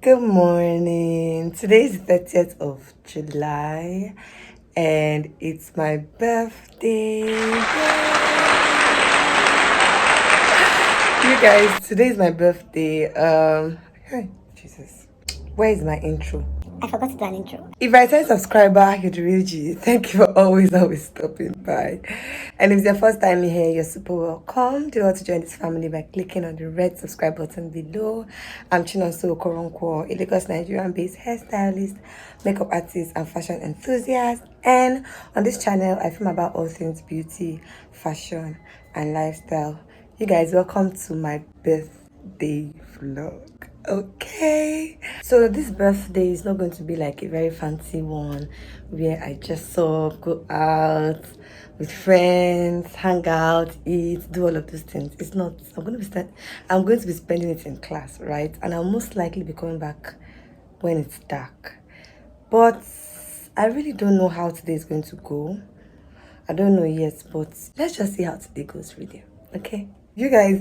Good morning. Today is the 30th of July and it's my birthday. You guys, today is my birthday. Hey, Jesus. Where is my intro? I forgot to do an intro. If I say subscriber, you're the real G. Thank you for always stopping by. And if it's your first time here, you're super welcome. Do you want to join this family by clicking on the red subscribe button below? I'm Chinonso Okoronkwo, a Lagos Nigerian-based hairstylist, makeup artist, and fashion enthusiast. And on this channel, I film about all things beauty, fashion, and lifestyle. You guys, welcome to my birthday vlog. Okay, so this birthday is not going to be like a very fancy one where I just go out with friends, hang out, eat, do all of those things. It's not. I'm going to be spending it in class, right? And I'll most likely be coming back when it's dark. But I really don't know how today is going to go. I don't know yet, but let's just see how today goes really. Okay, you guys,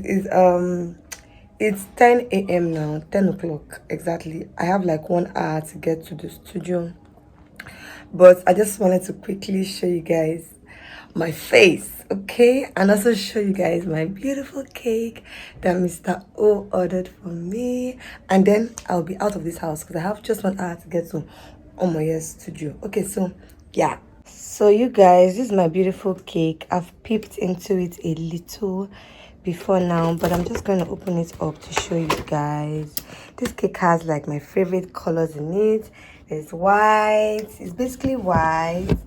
it's 10 a.m. now, 10 o'clock exactly. I have like 1 hour to get to the studio. But I just wanted to quickly show you guys my face, okay? And also show you guys my beautiful cake that Mr. O ordered for me. And then I'll be out of this house because I have just 1 hour to get to Omoye's studio. Okay, so yeah. So you guys, this is my beautiful cake. I've peeped into it a little before now, but I'm just going to open it up to show you guys. This cake has like my favorite colors in it. There's white, it's basically white,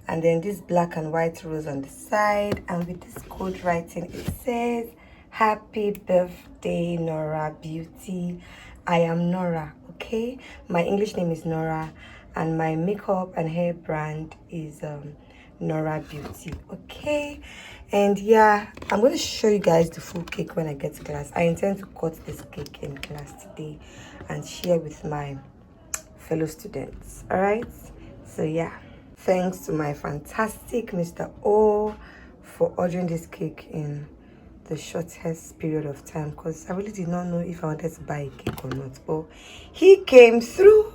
and then this black and white rose on the side, and with this code writing it says happy birthday Nora Beauty. I am Nora, okay? My English name is Nora and my makeup and hair brand is Nora Beauty, okay? And yeah, I'm going to show you guys the full cake when I get to class. I intend to cut this cake in class today and share with my fellow students. All right, so yeah, thanks to my fantastic Mr. O for ordering this cake in the shortest period of time, because I really did not know if I wanted to buy a cake or not, but he came through.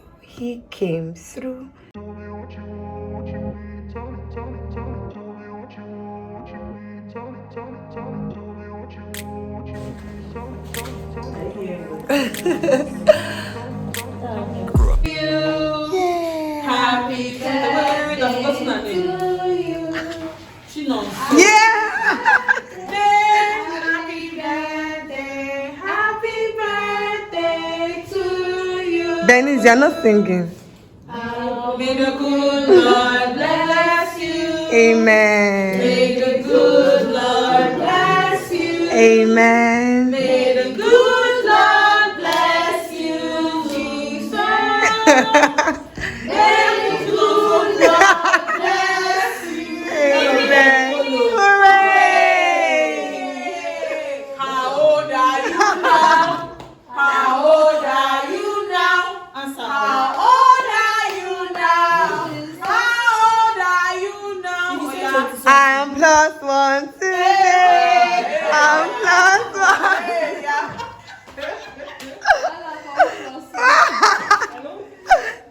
Happy birthday to you. Yeah. Happy birthday to you. Dennis, you're not singing. May the good Lord bless you. Amen. May the good Lord bless you. Amen. May the good Lord bless you, Jesus. May the good Lord bless you. Amen. Hooray! How old are you now? How old are you now? How old are you now? How old are you now? I am +1 today. I'm +1.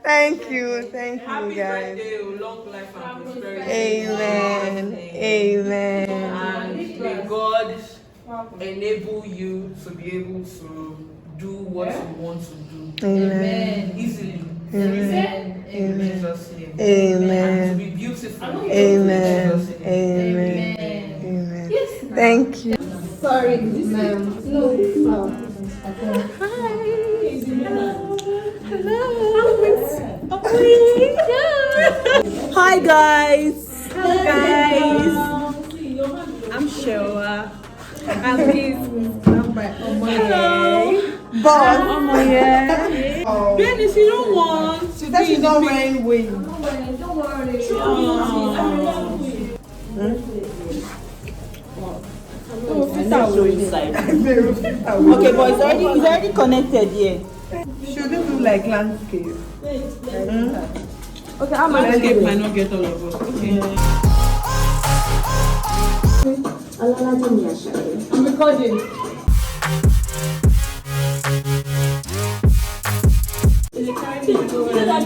Thank you Happy guys. birthday, long life and prosperity. Amen. Amen. And may God enable you to be able to do what you want to do. Amen. Easily. Amen. In Jesus' name. Amen. And to be beautiful. Amen. In Jesus' name. Amen. Amen. Thank you. Sorry, ma'am. No. Hi guys. I'm Showa. I'm GlamByOmoye. Boss. Omoye. Baby, she don't want to That be is in not the wearing wig. Don't worry. Okay, but it's already connected here. Should it look like landscape? Okay, I'm landscape might not get all of us. Okay. I'm recording. But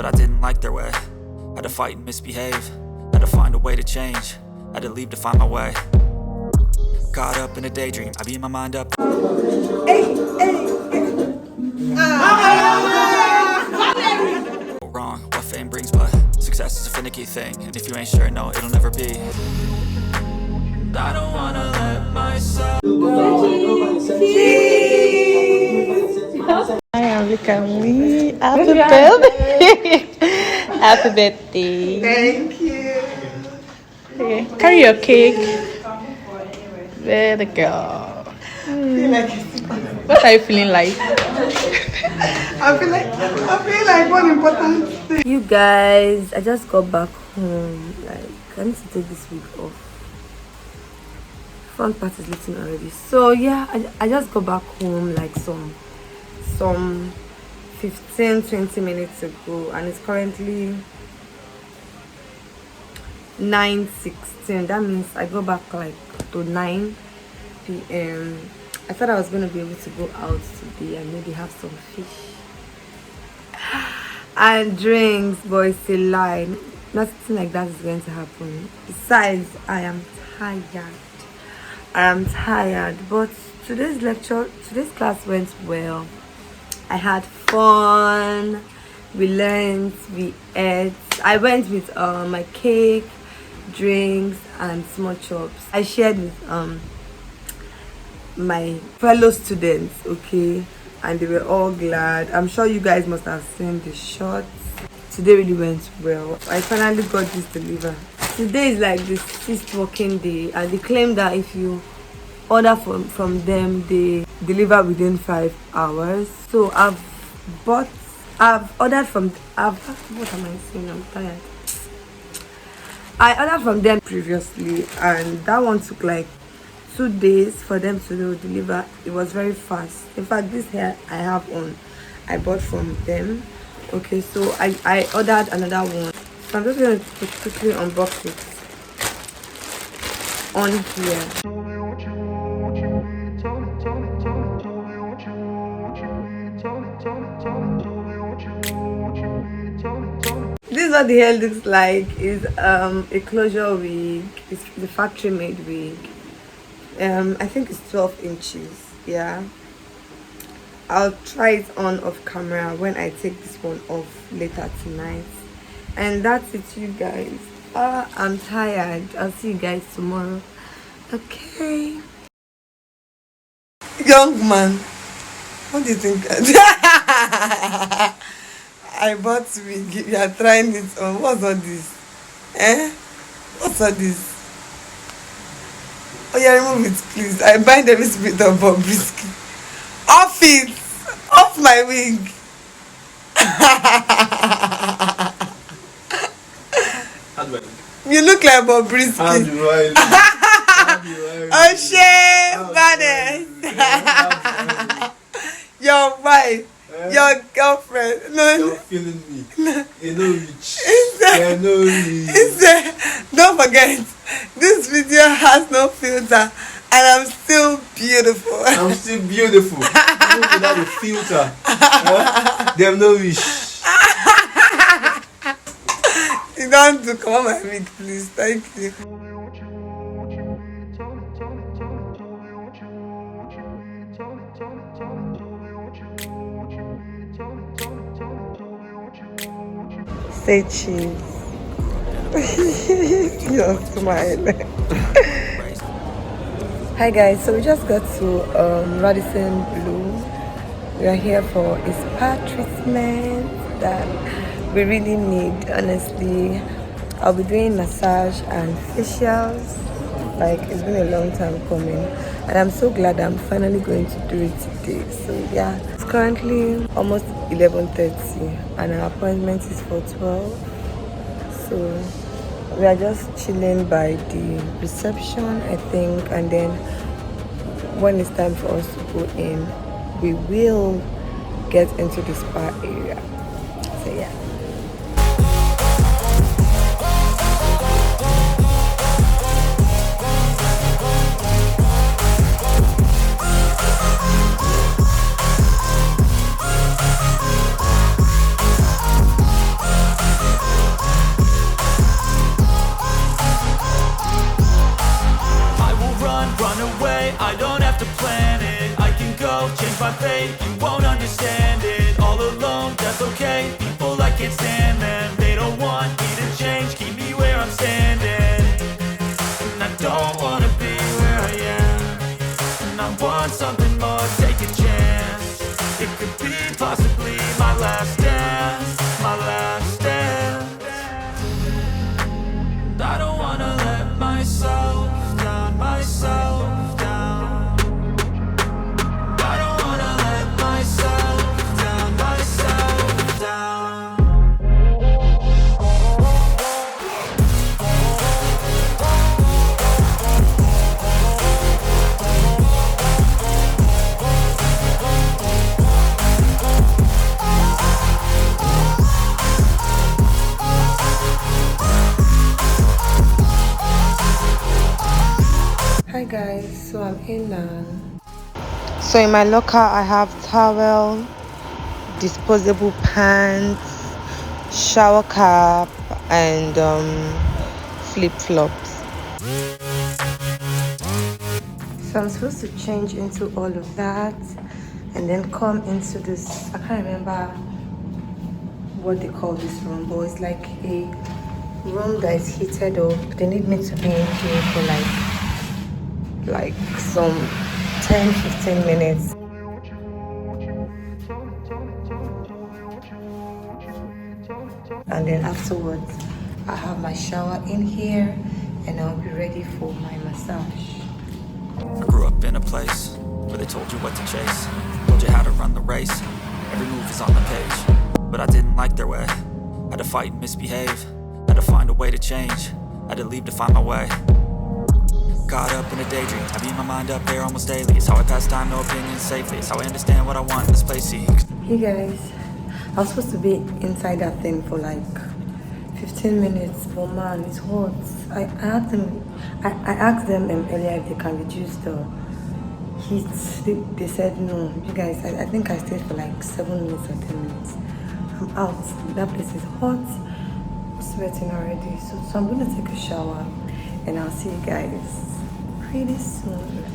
I didn't like their way. Had to fight and misbehave. Had to find a way to change. Had to leave to find my way. Caught up in a daydream. I beat my mind up. Wrong, what fame brings, but success is a finicky thing. And if you ain't sure, no, it'll never be. I don't wanna let myself. I am, look at me. Happy birthday. Happy birthday. Thank you. Okay. Carry your cake. There the girl. What are you feeling like? I feel like one important thing. You guys, I just got back home. Like, I need to take this week off. Front part is lifting already. So yeah, I just got back home like some 15-20 minutes ago, and it's currently 9:16. That means I go back like to 9 p.m. I thought I was going to be able to go out today and maybe have some fish and drinks, but it's a lie. Nothing like that is going to happen. Besides, I am tired, but today's class went well. I had fun, we learned, we ate. I went with my cake, drinks and small chops. I shared with my fellow students, okay, and they were all glad. I'm sure you guys must have seen the shots. Today really went well. I finally got this delivered. Today is like the 6th working day, and they claim that if you order from them, they deliver within 5 hours. So what am I saying? I'm tired. I ordered from them previously, and that one took like 2 days for them to deliver. It was very fast. In fact, this hair I have on, I bought from them. Okay, so I ordered another one. So I'm just going to quickly unbox it on here. This is what the hair looks like. It's a closure wig. It's the factory made wig. I think it's 12 inches. Yeah, I'll try it on off camera when I take this one off later tonight. And that's it, you guys. I'm tired. I'll see you guys tomorrow. Okay. Young man, what do you think? I bought wig. You are trying it on. What's all this? What's all this? Oh yeah, remove it, please. I bind every spirit of Bobrisky. Off it! Off my wig! You look like Bobrisky. How do I look? Oh shit, baddest. Your wife, your girlfriend. No, You're feeling me. You know rich. You know rich. Don't forget, this video has no filter, and I'm still beautiful. I'm still beautiful. Even without a filter. Them no wish. You don't have to come on my wig, please. Thank you. Say cheese. You're smiling. Hi guys, so we just got to Radisson Blue. We are here for a spa treatment that we really need. Honestly, I'll be doing massage and facials. Like, it's been a long time coming, and I'm so glad I'm finally going to do it today. So yeah, it's currently almost 11:30 and our appointment is for 12. So We are just chilling by the reception, I think, and then when it's time for us to go in, we will get into the spa area. So yeah. I don't have to plan it. I can go change my fate. You won't understand it. All alone, that's okay. People, I can't stand them. They don't want me to change. Keep me where I'm standing. And I don't wanna be where I am. And I want something more. Take a chance. It could be possibly my last dance. My last dance. And I don't wanna let myself down. Myself. Hi guys, so I'm in now. So in my locker I have towel, disposable pants, shower cap, and flip-flops. So I'm supposed to change into all of that and then come into this, I can't remember what they call this room, but it's like a room that is heated up. They need me to be in here for like some 10-15 minutes. And then afterwards I have my shower in here and I'll be ready for my massage. I grew up in a place where they told you what to chase, told you how to run the race. Every move is on the page, but I didn't like their way. Had to fight and misbehave, had to find a way to change, had to leave to find my way. Caught up in a daydream, I beat my mind up there almost daily. It's how I pass time, no opinions safely. It's how I understand what I want in this place. See. Hey guys, I was supposed to be inside that thing for like 15 minutes, but man, it's hot. I asked them earlier if they can reduce the heat. They said no. You guys, I think I stayed for like 7 minutes or 10 minutes. I'm out. That place is hot. I'm sweating already. So I'm gonna take a shower and I'll see you guys pretty soon.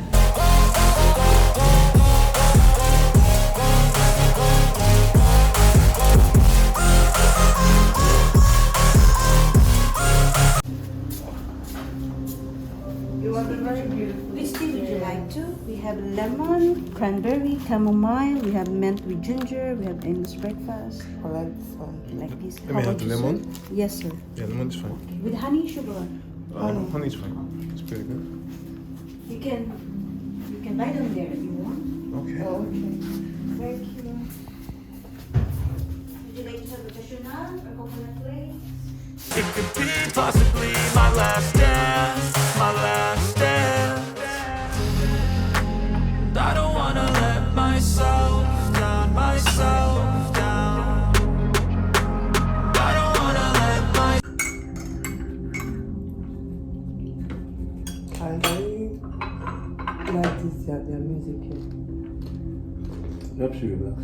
Which tea would you like to? We have lemon, cranberry, chamomile. We have mint with ginger. We have English breakfast. I like this one. Like this. Let me have the lemon. Sir? Yes, sir. Yeah, lemon is fine. Okay. With honey, sugar. Honey is fine. It's pretty good. You can buy them there if you want. Okay. Oh, okay. Thank you. Would you like to have a cashew or coconut flakes? It could be possibly my last dance, my last dance. And I don't wanna let myself down, myself down. And I don't wanna let my I really like this their music here. It helps you relax.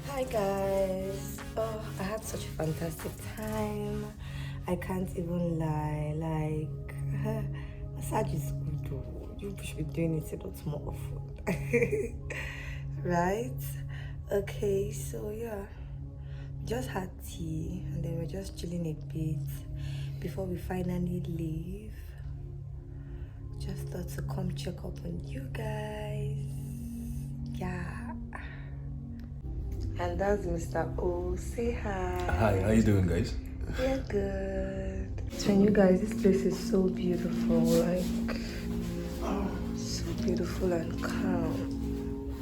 Hi guys. Oh, I had such a fantastic time. I can't even lie. Like, massage is good though. You should be doing it a lot more often. Right? Okay, so yeah. Just had tea and then we're just chilling a bit before we finally leave Just thought to come check up on you guys. Yeah. And that's Mr. O. Say hi. Hi, how you doing, guys? Yeah, good. So you guys, this place is so beautiful, like so beautiful and calm.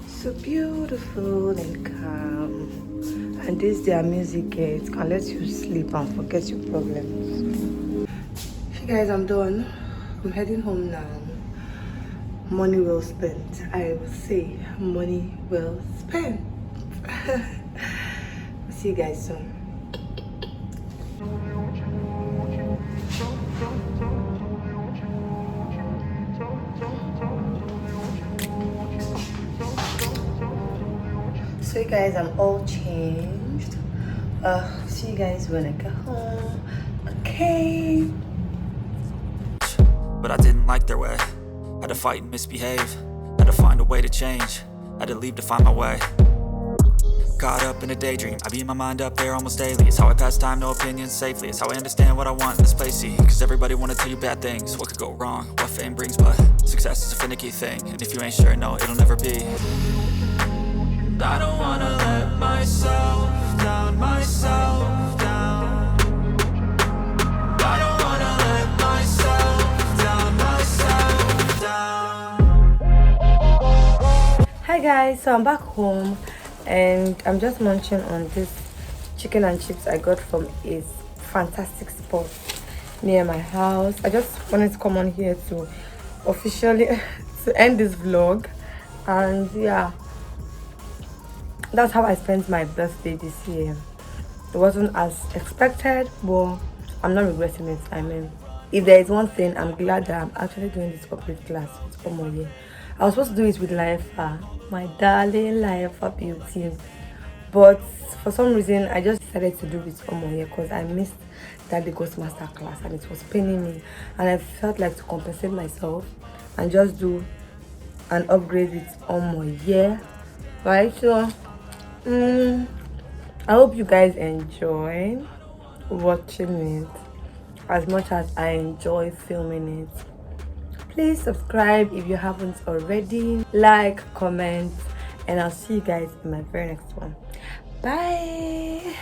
So beautiful and calm. And this their music it can let you sleep and forget your problems. Hey guys, I'm done. I'm heading home now. Money well spent. I will say money well spent. See you guys soon. So you guys, I'm all changed. See you guys when I get home. Okay. But I didn't like their way. Had to fight and misbehave. Had to find a way to change. Had to leave to find my way. Caught up in a daydream, I beat my mind up there almost daily. It's how I pass time, no opinions safely. It's how I understand what I want in this place, see. Cause everybody wanna tell you bad things. What could go wrong, what fame brings. But success is a finicky thing. And if you ain't sure, no, it'll never be. I don't wanna let myself down, myself down. I don't wanna let myself down, myself down. Hi guys, so I'm back home and I'm just munching on this chicken and chips I got from a fantastic spot near my house. I just wanted to come on here to officially to end this vlog, and yeah, that's how I spent my birthday this year. It wasn't as expected, but I'm not regretting it. I mean, if there is one thing, I'm glad that I'm actually doing this corporate class with Omoye. I was supposed to do it with Lifa, my darling Lifa Beauty, but for some reason I just decided to do it with Omoye because I missed that Lagos master class and it was paining me, and I felt like to compensate myself and just do an upgrade with Omoye, right? So I hope you guys enjoy watching it as much as I enjoy filming it. Please subscribe if you haven't already, like, comment, and I'll see you guys in my very next one. Bye.